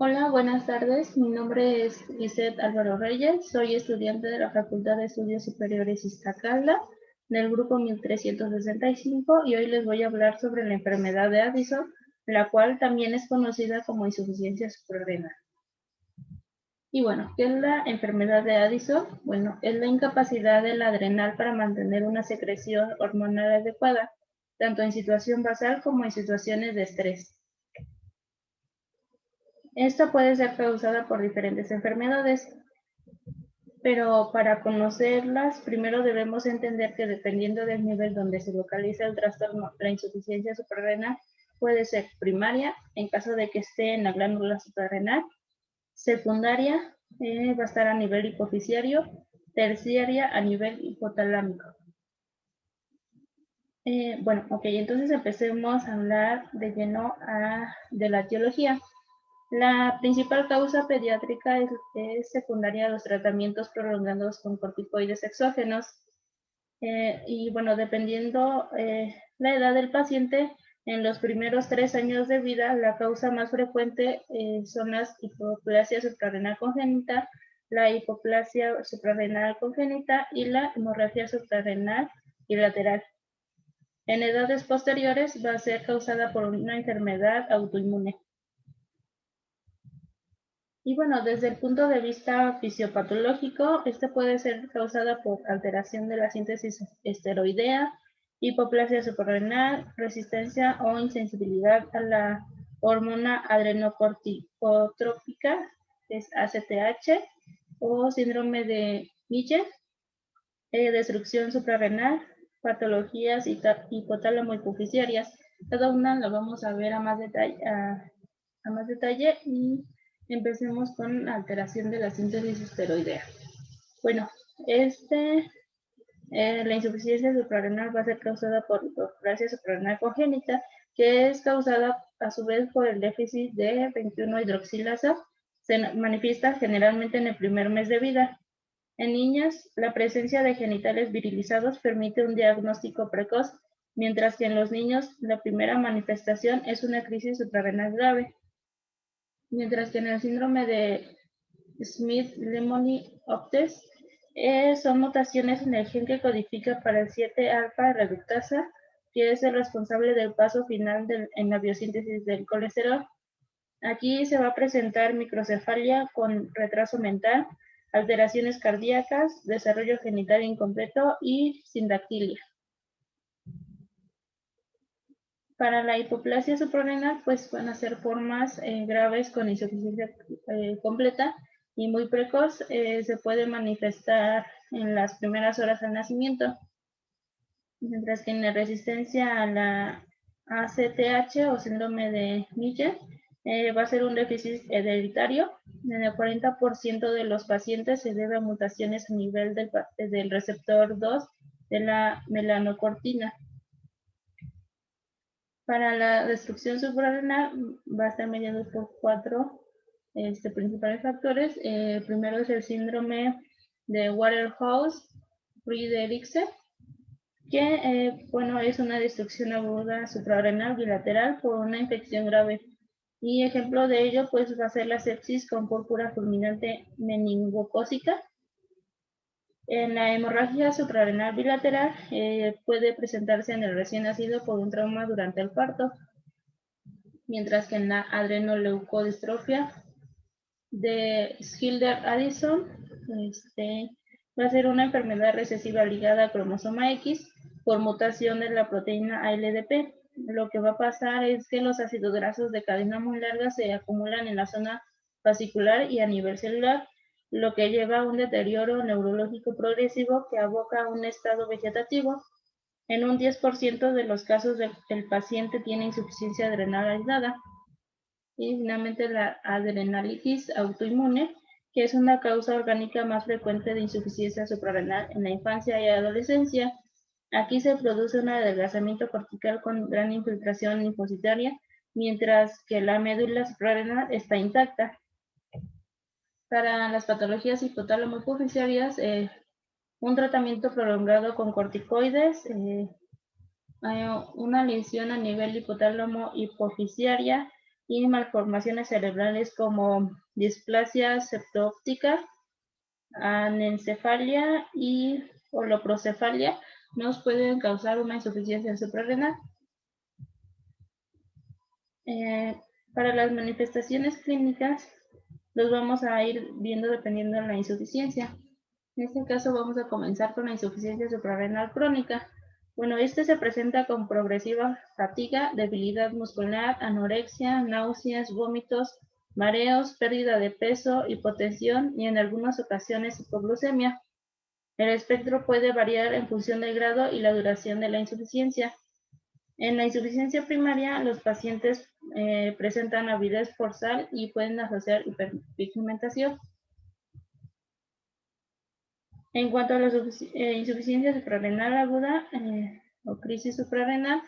Hola, buenas tardes. Mi nombre es Lisette Álvaro Reyes. Soy estudiante de la Facultad de Estudios Superiores Iztacalda, del grupo 1365, y hoy les voy a hablar sobre la enfermedad de Addison, la cual también es conocida como insuficiencia suprarrenal. Y bueno, ¿qué es la enfermedad de Addison? Bueno, es la incapacidad del adrenal para mantener una secreción hormonal adecuada, tanto en situación basal como en situaciones de estrés. Esta puede ser causada por diferentes enfermedades, pero para conocerlas, primero debemos entender que dependiendo del nivel donde se localiza el trastorno, la insuficiencia suprarrenal puede ser primaria, en caso de que esté en la glándula suprarrenal; secundaria, va a estar a nivel hipofisiario; terciaria, a nivel hipotalámico. Bueno, ok, entonces empecemos a hablar de lleno de la etiología. La principal causa pediátrica es secundaria a los tratamientos prolongados con corticoides exógenos. Y bueno, dependiendo la edad del paciente, en los primeros 3 años de vida, la causa más frecuente son las hipoplasia suprarrenal congénita, la hipoplasia suprarrenal congénita y la hemorragia suprarrenal bilateral. En edades posteriores va a ser causada por una enfermedad autoinmune. Y bueno, desde el punto de vista fisiopatológico, este puede ser causada por alteración de la síntesis esteroidea, hipoplasia suprarrenal, resistencia o insensibilidad a la hormona adrenocorticotrópica, que es ACTH, o síndrome de Miller, destrucción suprarrenal, patologías hipotálamo-hipofisiarias. Cada una la vamos a ver a más detalle y empecemos con alteración de la síntesis esteroidea. Bueno, la insuficiencia suprarrenal va a ser causada por hipoplasia suprarrenal congénita, que es causada a su vez por el déficit de 21-hidroxilasa. Se manifiesta generalmente en el primer mes de vida. En niñas, la presencia de genitales virilizados permite un diagnóstico precoz, mientras que en los niños la primera manifestación es una crisis suprarrenal grave. Mientras que en el síndrome de Smith-Lemony-Optes son mutaciones en el gen que codifica para el 7-alfa reductasa, que es el responsable del paso final en la biosíntesis del colesterol. Aquí se va a presentar microcefalia con retraso mental, alteraciones cardíacas, desarrollo genital incompleto y sindactilia. Para la hipoplasia suprarrenal, pues van a ser formas graves con insuficiencia completa y muy precoz. Se puede manifestar en las primeras horas al nacimiento, mientras que en la resistencia a la ACTH o síndrome de Miller va a ser un déficit hereditario. En el 40% de los pacientes se debe a mutaciones a nivel del receptor 2 de la melanocortina. Para la destrucción suprarrenal va a estar mediado por 4 principales factores. Primero es el síndrome de Waterhouse-Friderichsen, que bueno, es una destrucción aguda suprarrenal bilateral por una infección grave. Y ejemplo de ello pues va a ser la sepsis con púrpura fulminante meningocócica. En la hemorragia suprarrenal bilateral puede presentarse en el recién nacido por un trauma durante el parto, mientras que en la adrenoleucodistrofia de Schilder-Addison va a ser una enfermedad recesiva ligada a cromosoma X por mutación de la proteína ALDP. Lo que va a pasar es que los ácidos grasos de cadena muy larga se acumulan en la zona fascicular y a nivel celular, lo que lleva a un deterioro neurológico progresivo que aboca a un estado vegetativo. En un 10% de los casos el paciente tiene insuficiencia adrenal aislada. Y finalmente la adrenalitis autoinmune, que es una causa orgánica más frecuente de insuficiencia suprarrenal en la infancia y adolescencia. Aquí se produce un adelgazamiento cortical con gran infiltración linfocitaria, mientras que la médula suprarrenal está intacta. Para las patologías hipotálamo-hipofisiarias, un tratamiento prolongado con corticoides, una lesión a nivel hipotálamo hipofisiaria, y malformaciones cerebrales como displasia septo-óptica, anencefalia y holoprocefalia nos pueden causar una insuficiencia suprarrenal. Para las manifestaciones clínicas los vamos a ir viendo dependiendo de la insuficiencia. En este caso vamos a comenzar con la insuficiencia suprarrenal crónica. Bueno, este se presenta con progresiva fatiga, debilidad muscular, anorexia, náuseas, vómitos, mareos, pérdida de peso, hipotensión y en algunas ocasiones hipoglucemia. El espectro puede variar en función del grado y la duración de la insuficiencia. En la insuficiencia primaria, los pacientes presentan avidez forzal y pueden asociar hiperpigmentación. En cuanto a la insuficiencia suprarrenal aguda o crisis suprarrenal,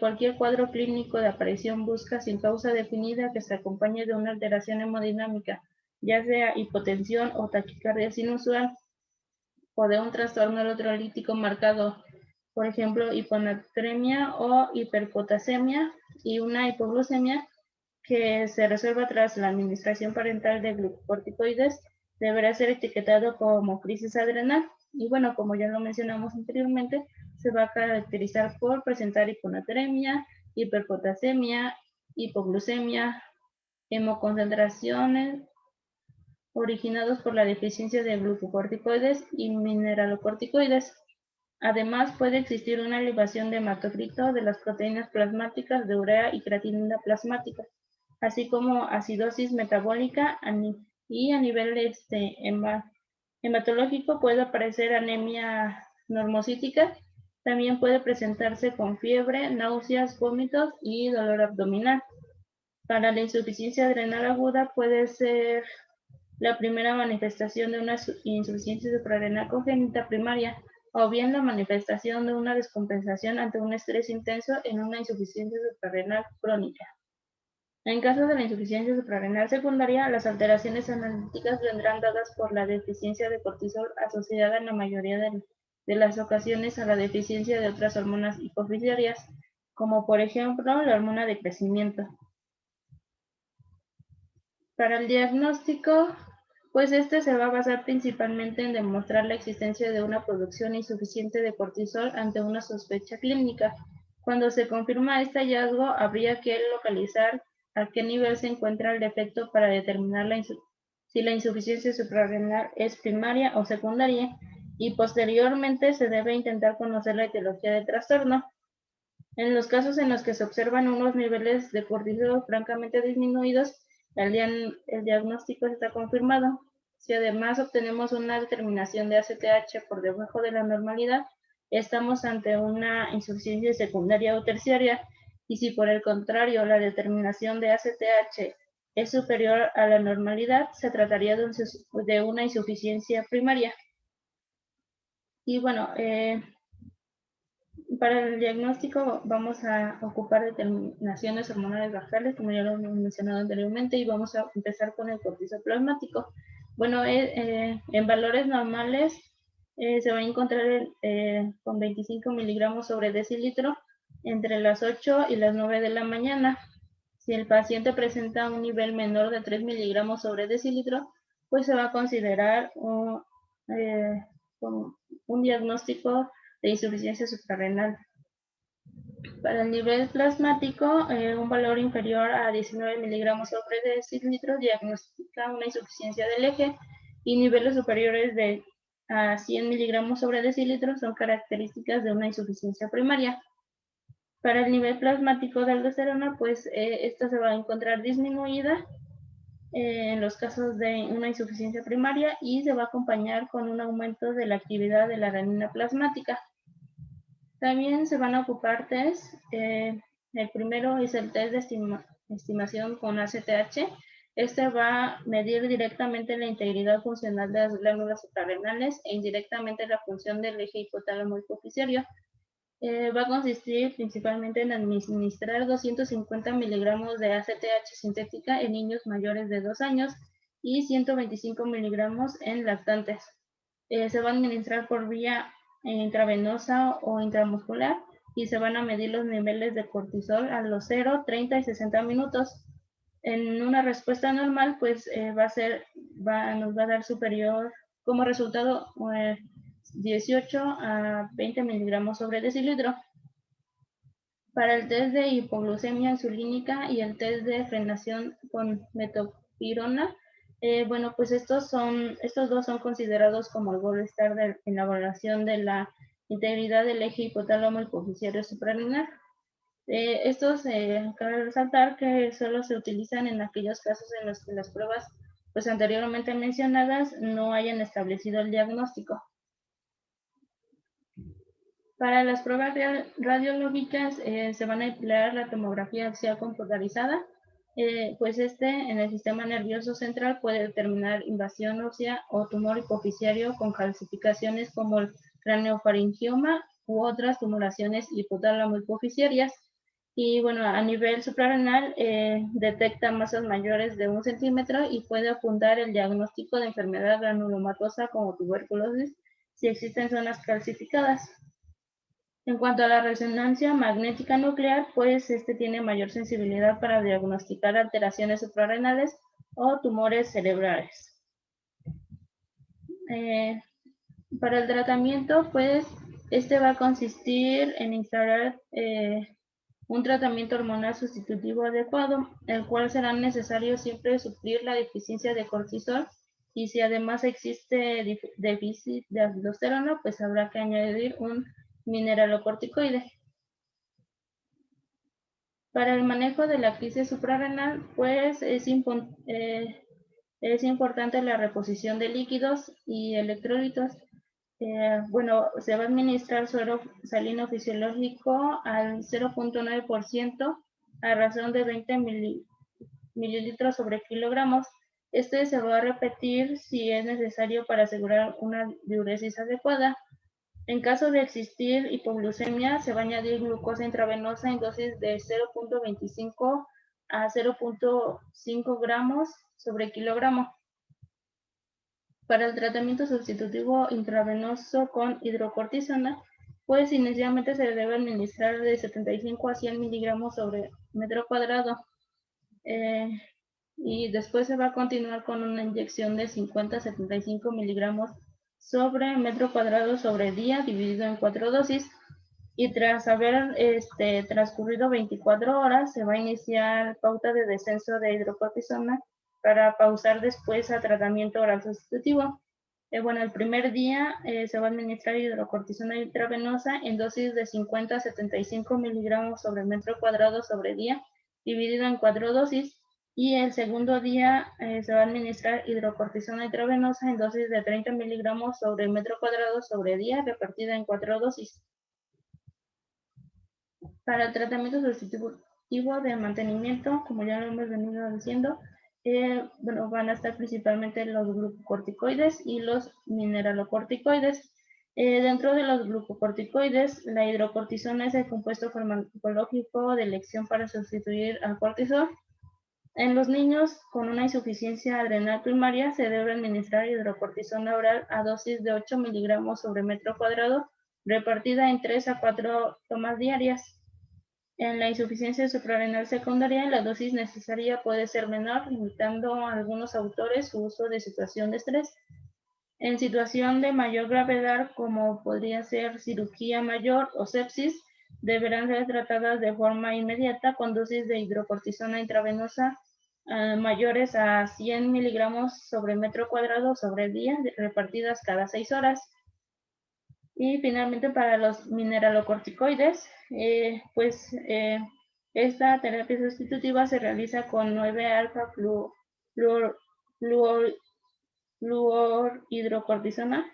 cualquier cuadro clínico de aparición busca sin causa definida que se acompañe de una alteración hemodinámica, ya sea hipotensión o taquicardia inusual, o de un trastorno electrolítico marcado, por ejemplo, hiponatremia o hiperpotasemia, y una hipoglucemia que se resuelva tras la administración parental de glucocorticoides deberá ser etiquetado como crisis adrenal. Y bueno, como ya lo mencionamos anteriormente, se va a caracterizar por presentar hiponatremia, hiperpotasemia, hipoglucemia, hemoconcentraciones originados por la deficiencia de glucocorticoides y mineralocorticoides. Además, puede existir una elevación de hematocrito de las proteínas plasmáticas de urea y creatinina plasmática, así como acidosis metabólica y a nivel hematológico puede aparecer anemia normocítica. También puede presentarse con fiebre, náuseas, vómitos y dolor abdominal. Para la insuficiencia adrenal aguda puede ser la primera manifestación de una insuficiencia suprarrenal congénita primaria, o bien la manifestación de una descompensación ante un estrés intenso en una insuficiencia suprarrenal crónica. En caso de la insuficiencia suprarrenal secundaria, las alteraciones analíticas vendrán dadas por la deficiencia de cortisol asociada en la mayoría de las ocasiones a la deficiencia de otras hormonas hipofisarias, como por ejemplo la hormona de crecimiento. Para el diagnóstico, pues este se va a basar principalmente en demostrar la existencia de una producción insuficiente de cortisol ante una sospecha clínica. Cuando se confirma este hallazgo, habría que localizar a qué nivel se encuentra el defecto para determinar si la insuficiencia suprarrenal es primaria o secundaria, y posteriormente se debe intentar conocer la etiología del trastorno. En los casos en los que se observan unos niveles de cortisol francamente disminuidos, el diagnóstico está confirmado. Si además obtenemos una determinación de ACTH por debajo de la normalidad, estamos ante una insuficiencia secundaria o terciaria, y si por el contrario la determinación de ACTH es superior a la normalidad, se trataría de una insuficiencia primaria. Y bueno, para el diagnóstico vamos a ocupar determinaciones hormonales basales, como ya lo hemos mencionado anteriormente, y vamos a empezar con el cortisol plasmático. Bueno, en valores normales se va a encontrar con 25 miligramos sobre decilitro entre las 8 y las 9 de la mañana. Si el paciente presenta un nivel menor de 3 miligramos sobre decilitro, pues se va a considerar un diagnóstico de insuficiencia suprarrenal. Para el nivel plasmático, un valor inferior a 19 miligramos sobre decilitro diagnostica una insuficiencia del eje, y niveles superiores a 100 miligramos sobre decilitro son características de una insuficiencia primaria. Para el nivel plasmático de aldosterona, pues esta se va a encontrar disminuida en los casos de una insuficiencia primaria, y se va a acompañar con un aumento de la actividad de la adenina plasmática. También se van a ocupar test. El primero es el test de estimación con ACTH. Este va a medir directamente la integridad funcional de las glándulas suprarrenales e indirectamente la función del eje hipotálamo hipofisario. Va a consistir principalmente en administrar 250 miligramos de ACTH sintética en niños mayores de 2 años y 125 miligramos en lactantes. Se va a administrar por vía intravenosa o intramuscular, y se van a medir los niveles de cortisol a los 0, 30 y 60 minutos. En una respuesta normal, pues nos va a dar superior como resultado 18 a 20 miligramos sobre decilitro. Para el test de hipoglucemia insulínica y el test de frenación con metopirona, bueno, pues estos dos son considerados como el gold standard en la evaluación de la integridad del eje hipotálamo hipofisiario suprarrenal. Cabe resaltar que solo se utilizan en aquellos casos en los que las pruebas pues anteriormente mencionadas no hayan establecido el diagnóstico. Para las pruebas radiológicas se van a emplear la tomografía axial computarizada, pues en el sistema nervioso central puede determinar invasión ósea o tumor hipofisiario con calcificaciones como el craneofaringioma u otras tumoraciones hipotálamo hipofisiarias. Y bueno, a nivel suprarrenal detecta masas mayores de 1 centímetro y puede apuntar el diagnóstico de enfermedad granulomatosa como tuberculosis si existen zonas calcificadas. En cuanto a la resonancia magnética nuclear, pues tiene mayor sensibilidad para diagnosticar alteraciones suprarrenales o tumores cerebrales. Para el tratamiento, pues va a consistir en instaurar un tratamiento hormonal sustitutivo adecuado, el cual será necesario siempre suplir la deficiencia de cortisol, y si además existe déficit de aldosterona, pues habrá que añadir un mineralocorticoide. Para el manejo de la crisis suprarrenal, pues es importante la reposición de líquidos y electrolitos. Bueno, se va a administrar suero salino fisiológico al 0.9% a razón de 20 mililitros sobre kilogramos. Se va a repetir si es necesario para asegurar una diuresis adecuada. En caso de existir hipoglucemia, se va a añadir glucosa intravenosa en dosis de 0.25 a 0.5 gramos sobre kilogramo. Para el tratamiento sustitutivo intravenoso con hidrocortisona, pues inicialmente se debe administrar de 75 a 100 miligramos sobre metro cuadrado. Y después se va a continuar con una inyección de 50 a 75 miligramos sobre metro cuadrado sobre día, dividido en 4 dosis. Y tras haber transcurrido 24 horas, se va a iniciar pauta de descenso de hidrocortisona para pausar después a tratamiento oral sustitutivo. Bueno, el primer día se va a administrar hidrocortisona intravenosa en dosis de 50 a 75 miligramos sobre metro cuadrado sobre día, dividido en 4 dosis. Y el segundo día se va a administrar hidrocortisona intravenosa en dosis de 30 miligramos sobre metro cuadrado sobre día, repartida en 4 dosis. Para el tratamiento sustitutivo de mantenimiento, como ya lo hemos venido diciendo, bueno, van a estar principalmente los glucocorticoides y los mineralocorticoides. Dentro de los glucocorticoides, la hidrocortisona es el compuesto farmacológico de elección para sustituir al cortisol. En los niños con una insuficiencia adrenal primaria se debe administrar hidrocortisona oral a dosis de 8 miligramos sobre metro cuadrado, repartida en 3 a 4 tomas diarias. En la insuficiencia suprarrenal secundaria, la dosis necesaria puede ser menor, limitando a algunos autores su uso de situación de estrés. En situación de mayor gravedad, como podría ser cirugía mayor o sepsis, deberán ser tratadas de forma inmediata con dosis de hidrocortisona intravenosa mayores a 100 miligramos sobre metro cuadrado sobre día, repartidas cada 6 horas. Y finalmente, para los mineralocorticoides, esta terapia sustitutiva se realiza con 9-alfa fluorhidrocortisona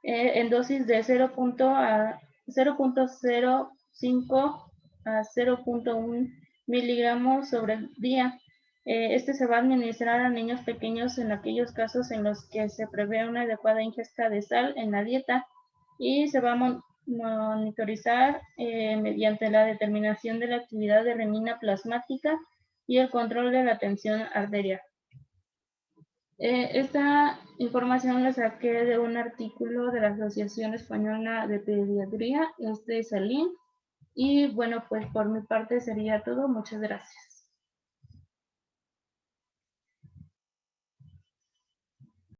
en dosis de 0.05 a 0.1 miligramos sobre día. Se va a administrar a niños pequeños en aquellos casos en los que se prevé una adecuada ingesta de sal en la dieta, y se va a monitorizar mediante la determinación de la actividad de renina plasmática y el control de la tensión arterial. Esta información la saqué de un artículo de la Asociación Española de Pediatría, Salín. Y bueno, pues por mi parte sería todo. Muchas gracias.